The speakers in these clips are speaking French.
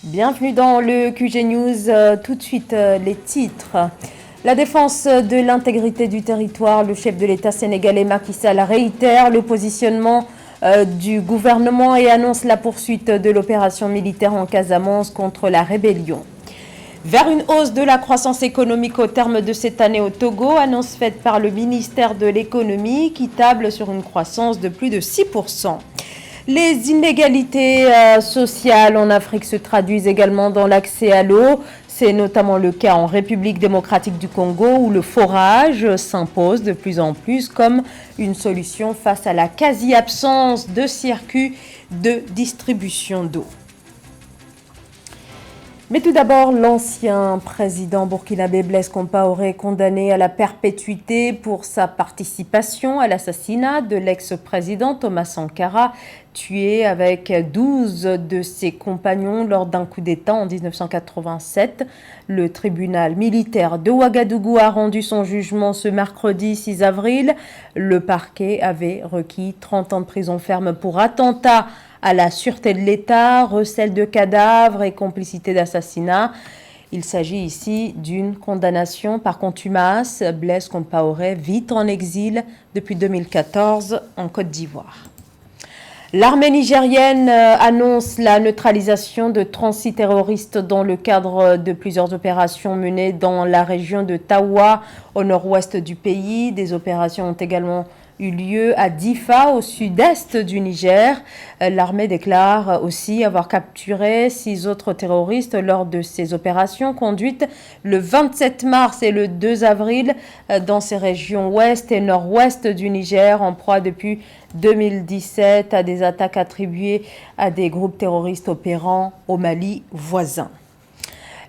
Bienvenue dans le QG News. Tout de suite, les titres. La défense de l'intégrité du territoire, le chef de l'État sénégalais Macky Sall réitère le positionnement du gouvernement et annonce la poursuite de l'opération militaire en Casamance contre la rébellion. Vers une hausse de la croissance économique au terme de cette année au Togo, annonce faite par le ministère de l'économie qui table sur une croissance de plus de 6%. Les inégalités sociales en Afrique se traduisent également dans l'accès à l'eau. C'est notamment le cas en République démocratique du Congo où le forage s'impose de plus en plus comme une solution face à la quasi-absence de circuits de distribution d'eau. Mais tout d'abord, l'ancien président burkinabé Blaise Compaoré condamné à la perpétuité pour sa participation à l'assassinat de l'ex-président Thomas Sankara, tué avec 12 de ses compagnons lors d'un coup d'État en 1987. Le tribunal militaire de Ouagadougou a rendu son jugement ce mercredi 6 avril. Le parquet avait requis 30 ans de prison ferme pour attentat à la sûreté de l'État, recel de cadavres et complicité d'assassinat. Il s'agit ici d'une condamnation par contumace. Blaise Compaoré vit en exil depuis 2014 en Côte d'Ivoire. L'armée nigérienne annonce la neutralisation de 36 terroristes dans le cadre de plusieurs opérations menées dans la région de Tawa, au nord-ouest du pays. Des opérations ont également eu lieu à Difa, au sud-est du Niger. L'armée déclare aussi avoir capturé 6 autres terroristes lors de ces opérations conduites le 27 mars et le 2 avril dans ces régions ouest et nord-ouest du Niger, en proie depuis 2017 à des attaques attribuées à des groupes terroristes opérant au Mali voisin.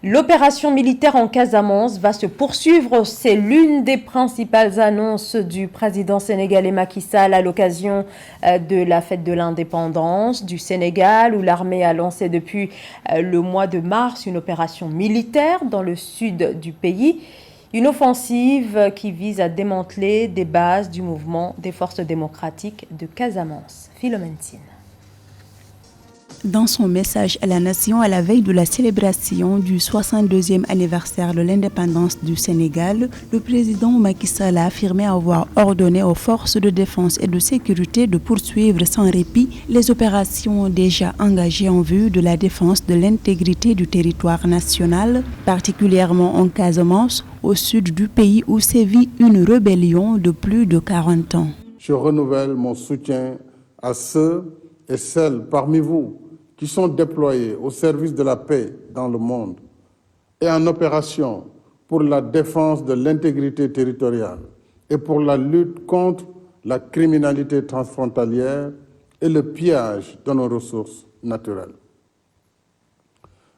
L'opération militaire en Casamance va se poursuivre. C'est l'une des principales annonces du président sénégalais Macky Sall à l'occasion de la fête de l'indépendance du Sénégal, où l'armée a lancé depuis le mois de mars une opération militaire dans le sud du pays. Une offensive qui vise à démanteler des bases du mouvement des forces démocratiques de Casamance. Philomène Tine. Dans son message à la nation à la veille de la célébration du 62e anniversaire de l'indépendance du Sénégal, le président Macky Sall a affirmé avoir ordonné aux forces de défense et de sécurité de poursuivre sans répit les opérations déjà engagées en vue de la défense de l'intégrité du territoire national, particulièrement en Casamance, au sud du pays où sévit une rébellion de plus de 40 ans. Je renouvelle mon soutien à ceux et celles parmi vous qui sont déployés au service de la paix dans le monde et en opération pour la défense de l'intégrité territoriale et pour la lutte contre la criminalité transfrontalière et le pillage de nos ressources naturelles.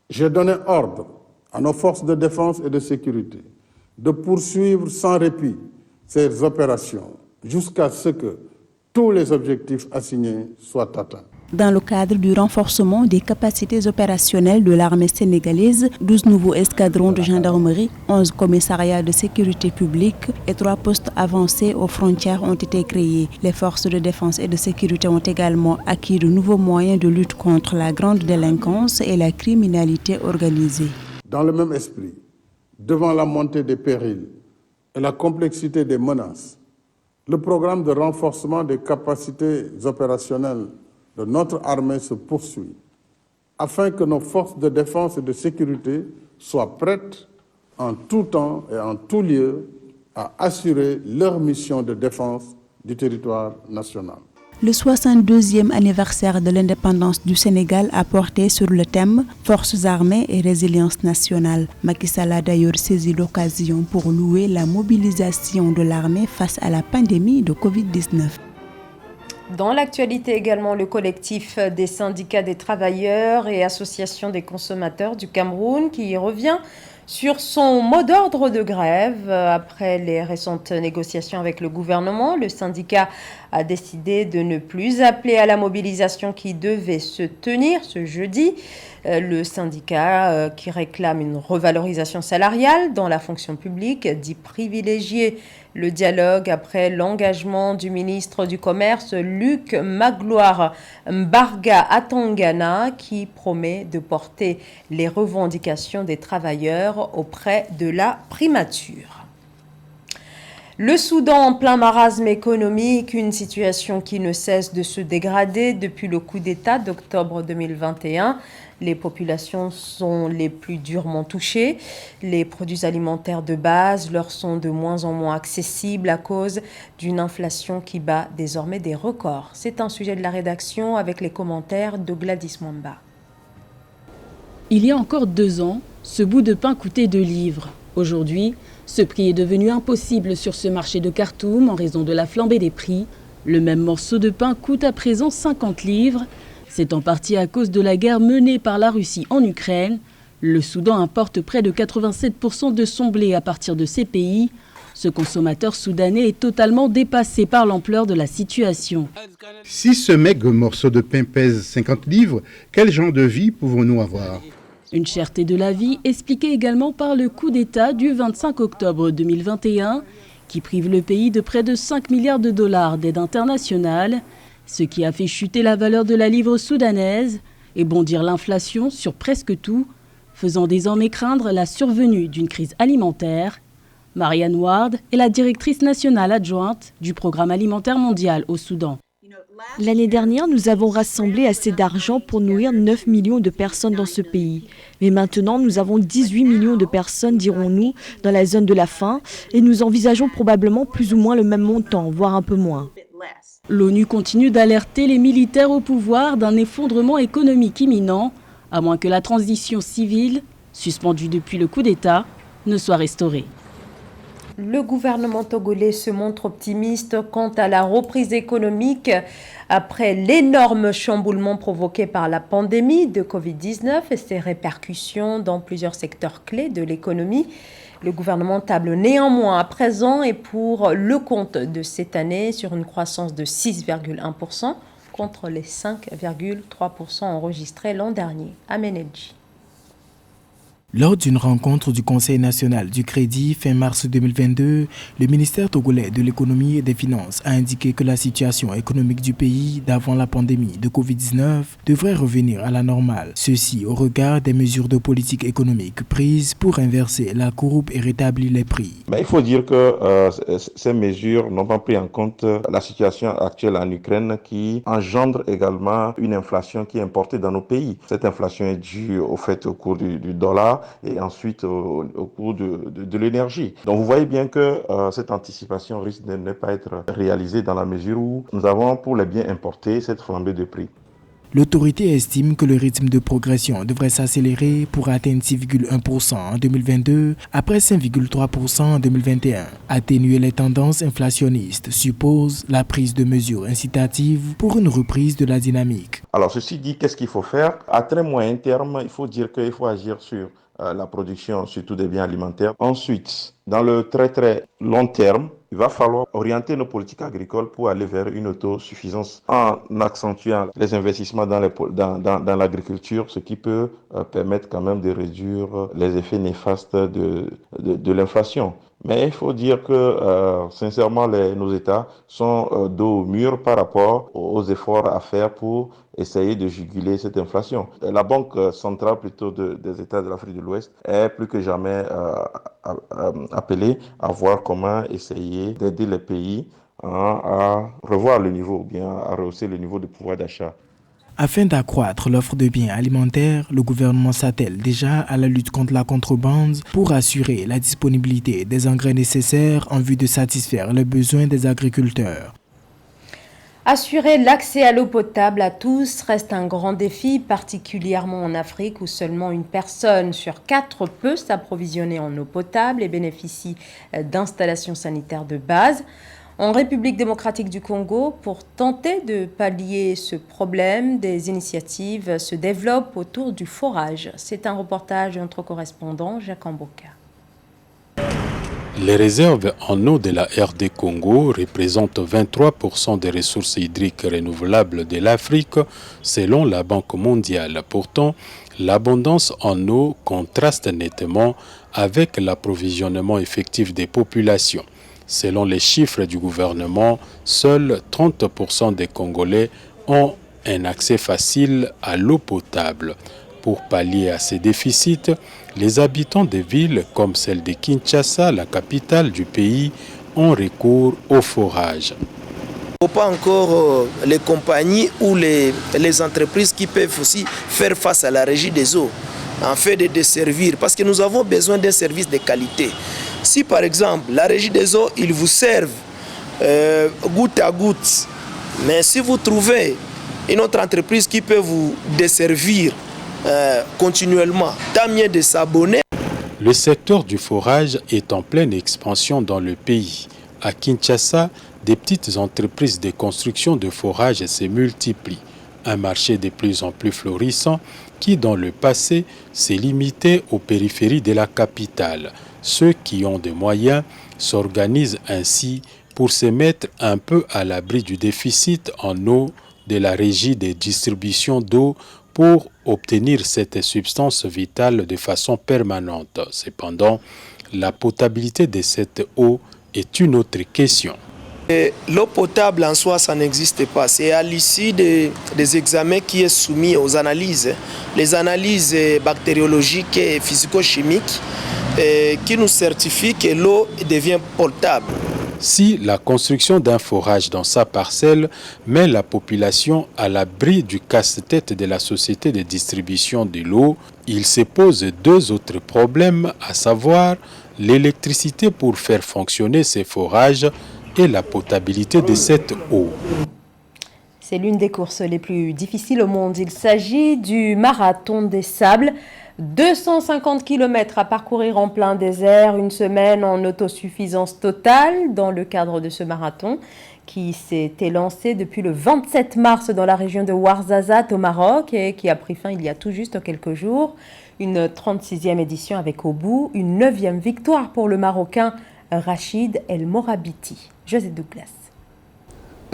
J'ai donné ordre à nos forces de défense et de sécurité de poursuivre sans répit ces opérations jusqu'à ce que tous les objectifs assignés soient atteints. Dans le cadre du renforcement des capacités opérationnelles de l'armée sénégalaise, 12 nouveaux escadrons de gendarmerie, 11 commissariats de sécurité publique et 3 postes avancés aux frontières ont été créés. Les forces de défense et de sécurité ont également acquis de nouveaux moyens de lutte contre la grande délinquance et la criminalité organisée. Dans le même esprit, devant la montée des périls et la complexité des menaces, le programme de renforcement des capacités opérationnelles de notre armée se poursuit, afin que nos forces de défense et de sécurité soient prêtes en tout temps et en tout lieu à assurer leur mission de défense du territoire national. Le 62e anniversaire de l'indépendance du Sénégal a porté sur le thème « Forces armées et résilience nationale ». Macky Sall a d'ailleurs saisi l'occasion pour louer la mobilisation de l'armée face à la pandémie de Covid-19. Dans l'actualité également, le collectif des syndicats des travailleurs et associations des consommateurs du Cameroun qui revient Sur son mot d'ordre de grève, après les récentes négociations avec le gouvernement, le syndicat a décidé de ne plus appeler à la mobilisation qui devait se tenir ce jeudi. Le syndicat qui réclame une revalorisation salariale dans la fonction publique dit privilégier le dialogue après l'engagement du ministre du Commerce Luc Magloire Mbarga Atangana qui promet de porter les revendications des travailleurs auprès de la primature. Le Soudan en plein marasme économique, une situation qui ne cesse de se dégrader depuis le coup d'État d'octobre 2021. Les populations sont les plus durement touchées. Les produits alimentaires de base leur sont de moins en moins accessibles à cause d'une inflation qui bat désormais des records. C'est un sujet de la rédaction avec les commentaires de Gladys Mwamba. Il y a encore 2 ans, ce bout de pain coûtait 2 livres. Aujourd'hui, ce prix est devenu impossible sur ce marché de Khartoum en raison de la flambée des prix. Le même morceau de pain coûte à présent 50 livres. C'est en partie à cause de la guerre menée par la Russie en Ukraine. Le Soudan importe près de 87% de son blé à partir de ces pays. Ce consommateur soudanais est totalement dépassé par l'ampleur de la situation. Si ce maigre morceau de pain pèse 50 livres, quel genre de vie pouvons-nous avoir ? Une cherté de la vie expliquée également par le coup d'État du 25 octobre 2021 qui prive le pays de près de 5 milliards de dollars d'aide internationale, ce qui a fait chuter la valeur de la livre soudanaise et bondir l'inflation sur presque tout, faisant désormais craindre la survenue d'une crise alimentaire. Marianne Ward est la directrice nationale adjointe du Programme alimentaire mondial au Soudan. L'année dernière, nous avons rassemblé assez d'argent pour nourrir 9 millions de personnes dans ce pays. Mais maintenant, nous avons 18 millions de personnes, dirons-nous, dans la zone de la faim et nous envisageons probablement plus ou moins le même montant, voire un peu moins. L'ONU continue d'alerter les militaires au pouvoir d'un effondrement économique imminent, à moins que la transition civile, suspendue depuis le coup d'État, ne soit restaurée. Le gouvernement togolais se montre optimiste quant à la reprise économique après l'énorme chamboulement provoqué par la pandémie de Covid-19 et ses répercussions dans plusieurs secteurs clés de l'économie. Le gouvernement table néanmoins à présent et pour le compte de cette année sur une croissance de 6,1% contre les 5,3% enregistrés l'an dernier. Amenedji. Lors d'une rencontre du Conseil national du crédit fin mars 2022, le ministère togolais de l'économie et des finances a indiqué que la situation économique du pays d'avant la pandémie de Covid-19 devrait revenir à la normale. Ceci au regard des mesures de politique économique prises pour inverser la courbe et rétablir les prix. Mais il faut dire que ces mesures n'ont pas pris en compte la situation actuelle en Ukraine qui engendre également une inflation qui est importée dans nos pays. Cette inflation est due au cours du dollar et ensuite au cours de l'énergie. Donc vous voyez bien que cette anticipation risque de ne pas être réalisée dans la mesure où nous avons pour les biens importés cette flambée de prix. L'autorité estime que le rythme de progression devrait s'accélérer pour atteindre 6,1% en 2022 après 5,3% en 2021. Atténuer les tendances inflationnistes suppose la prise de mesures incitatives pour une reprise de la dynamique. Alors ceci dit, qu'est-ce qu'il faut faire? À très moyen terme, il faut dire qu'il faut agir sur la production, surtout des biens alimentaires. Ensuite, dans le très long terme, il va falloir orienter nos politiques agricoles pour aller vers une autosuffisance en accentuant les investissements dans l'agriculture, ce qui peut permettre quand même de réduire les effets néfastes de l'inflation. Mais il faut dire que, sincèrement, nos États sont dos au mur par rapport aux efforts à faire pour essayer de juguler cette inflation. La Banque centrale plutôt des États de l'Afrique de l'Ouest est plus que jamais appelée à voir comment essayer d'aider les pays à revoir le niveau, ou bien à rehausser le niveau de pouvoir d'achat. Afin d'accroître l'offre de biens alimentaires, le gouvernement s'attelle déjà à la lutte contre la contrebande pour assurer la disponibilité des engrais nécessaires en vue de satisfaire les besoins des agriculteurs. Assurer l'accès à l'eau potable à tous reste un grand défi, particulièrement en Afrique où seulement une personne sur 4 peut s'approvisionner en eau potable et bénéficie d'installations sanitaires de base. En République démocratique du Congo, pour tenter de pallier ce problème, des initiatives se développent autour du forage. C'est un reportage de notre correspondant Jacques Amboka. Les réserves en eau de la RD Congo représentent 23% des ressources hydriques renouvelables de l'Afrique, selon la Banque mondiale. Pourtant, l'abondance en eau contraste nettement avec l'approvisionnement effectif des populations. Selon les chiffres du gouvernement, seuls 30% des Congolais ont un accès facile à l'eau potable. Pour pallier à ces déficits, les habitants des villes comme celle de Kinshasa, la capitale du pays, ont recours au forage. Il ne faut pas encore les compagnies ou les entreprises qui peuvent aussi faire face à la régie des eaux, en fait de desservir, parce que nous avons besoin d'un service de qualité. Si par exemple la régie des eaux, ils vous servent goutte à goutte, mais si vous trouvez une autre entreprise qui peut vous desservir continuellement, tant mieux de s'abonner. Le secteur du forage est en pleine expansion dans le pays. À Kinshasa, des petites entreprises de construction de forage se multiplient. Un marché de plus en plus florissant qui, dans le passé, s'est limité aux périphéries de la capitale. Ceux qui ont des moyens s'organisent ainsi pour se mettre un peu à l'abri du déficit en eau de la régie des distributions d'eau pour obtenir cette substance vitale de façon permanente. Cependant, la potabilité de cette eau est une autre question. L'eau potable en soi, ça n'existe pas. C'est à l'issue des examens qui est soumis aux analyses, les analyses bactériologiques et physico-chimiques qui nous certifient que l'eau devient potable. Si la construction d'un forage dans sa parcelle met la population à l'abri du casse-tête de la société de distribution de l'eau, il se pose deux autres problèmes, à savoir l'électricité pour faire fonctionner ces forages et la potabilité de cette eau. C'est l'une des courses les plus difficiles au monde. Il s'agit du Marathon des Sables. 250 km à parcourir en plein désert, une semaine en autosuffisance totale dans le cadre de ce marathon qui s'était lancé depuis le 27 mars dans la région de Ouarzazate au Maroc et qui a pris fin il y a tout juste quelques jours. Une 36e édition avec au bout une 9e victoire pour le Marocain Rachid El Morabiti. José Douglas.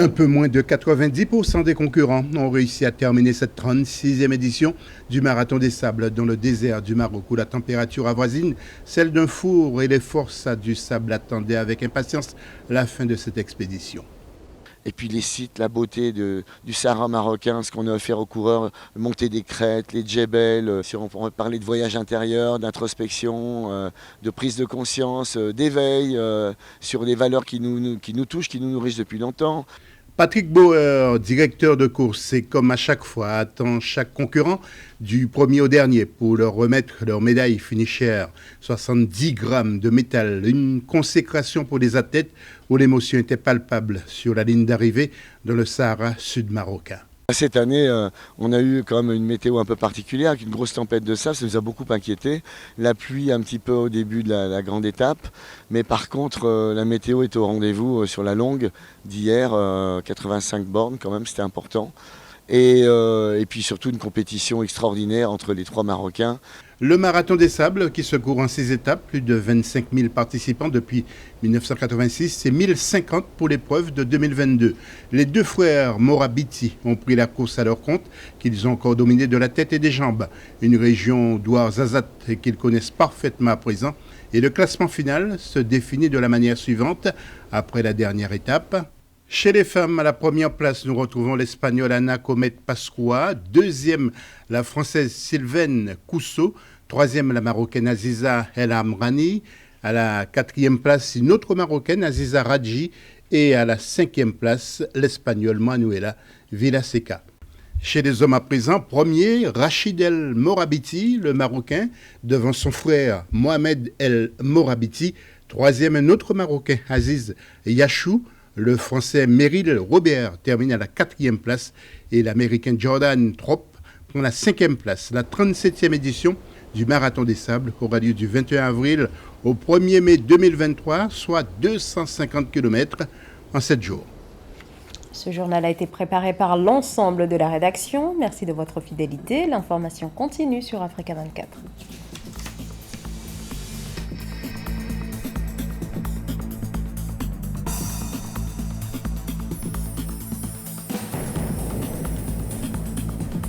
Un peu moins de 90% des concurrents ont réussi à terminer cette 36e édition du Marathon des Sables dans le désert du Maroc où la température avoisine celle d'un four et les forces du sable attendaient avec impatience la fin de cette expédition. Et puis les sites, la beauté du Sahara marocain, ce qu'on a offert aux coureurs, monter des crêtes, les djebels, si on pourrait parler de voyage intérieur, d'introspection, de prise de conscience, d'éveil sur des valeurs qui nous touchent, qui nous nourrissent depuis longtemps. Patrick Bauer, directeur de course, et comme à chaque fois, attend chaque concurrent du premier au dernier pour leur remettre leur médaille finisher. 70 grammes de métal, une consécration pour les athlètes où l'émotion était palpable sur la ligne d'arrivée dans le Sahara sud-marocain. Cette année, on a eu quand même une météo un peu particulière avec une grosse tempête de sable, ça nous a beaucoup inquiété. La pluie un petit peu au début de la grande étape, mais par contre la météo est au rendez-vous sur la longue d'hier, 85 bornes quand même, c'était important. Et puis surtout une compétition extraordinaire entre les trois Marocains. Le Marathon des Sables qui se court en 6 étapes, plus de 25 000 participants depuis 1986 et 1050 pour l'épreuve de 2022. Les deux frères Morabiti ont pris la course à leur compte, qu'ils ont encore dominé de la tête et des jambes. Une région d'Ouarzazate qu'ils connaissent parfaitement à présent. Et le classement final se définit de la manière suivante après la dernière étape. Chez les femmes, à la première place, nous retrouvons l'Espagnole Ana Comet Pascua. Deuxième, la Française Sylvaine Cousso. Troisième, la Marocaine Aziza El Amrani. À la 4e place, une autre Marocaine, Aziza Radji. Et à la 5e place, l'Espagnole Manuela Villaseca. Chez les hommes à présent, premier, Rachid El Morabiti, le Marocain, devant son frère Mohamed El Morabiti. Troisième, un autre Marocain, Aziz Yachou. Le Français Meryl Robert termine à la 4e place et l'Américain Jordan Trop prend la 5e place. La 37e édition du Marathon des Sables aura lieu du 21 avril au 1er mai 2023, soit 250 km en 7 jours. Ce journal a été préparé par l'ensemble de la rédaction. Merci de votre fidélité. L'information continue sur Africa 24.